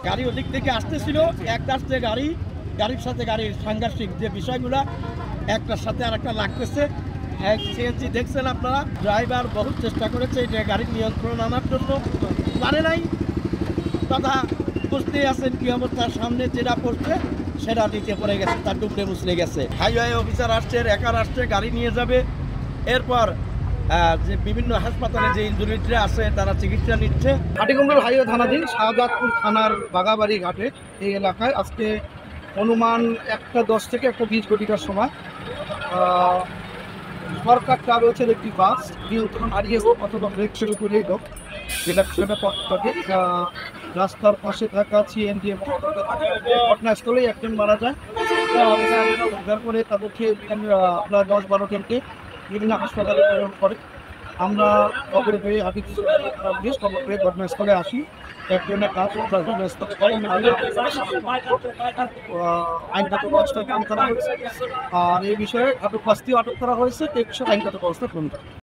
গাড়ি ওদিক থেকে আসতেছিল, একটা আসছে গাড়ির সাথে গাড়ির সাংঘর্ষিক যে বিষয়গুলো একটার সাথে আর একটা লাগতেছে। সিএনজি দেখছেন আপনারা, ড্রাইভার বহুত চেষ্টা করেছে যে গাড়ির নিয়ন্ত্রণ আনার জন্য, পারে নাই। তথা বুঝতেই আছেন কি অবস্থা, সামনে যেটা পড়ছে সেটা নিচে পড়ে গেছে, তার ডুবলে মুছলে গেছে। হাইওয়ে অফিসার আসছে, রেকার আসছে, গাড়ি নিয়ে যাবে। এরপর যে বিভিন্ন হাসপাতালে যে ইঞ্জুরিটা আছে তারা চিকিৎসা নিচ্ছে। হাটিকুমরুল হাইওয়ে থানাধীন শাহজাদপুর থানার বাগাবাড়ি ঘাটে এই এলাকায় আজকে অনুমান 1:10 থেকে 1:20 ঘটিকার সময় সরকার ট্রাভেলসের একটি বাস নিয়ন্ত্রণ হারিয়ে হোক অথবা ব্রেক শুরু করে হোক, যেটা পথে রাস্তার পাশে থাকা সিএনজি এবং ঘটনাস্থলেই একজন মারা যায়। উদ্ধার করে তাদেরকে প্রায় 10-12 জনকে বিভিন্ন হাসপাতালে প্রেরণ করে। আমরা খবর পেয়ে খবর পেয়ে ঘটনাস্থলে আসি। একজনের কাজ আইনগত ব্যবস্থা গ্রহণ করা হয়েছে, আর এই বিষয়ে আটক করা হয়েছে, এই বিষয়ে আইনগত ব্যবস্থা গ্রহণ করা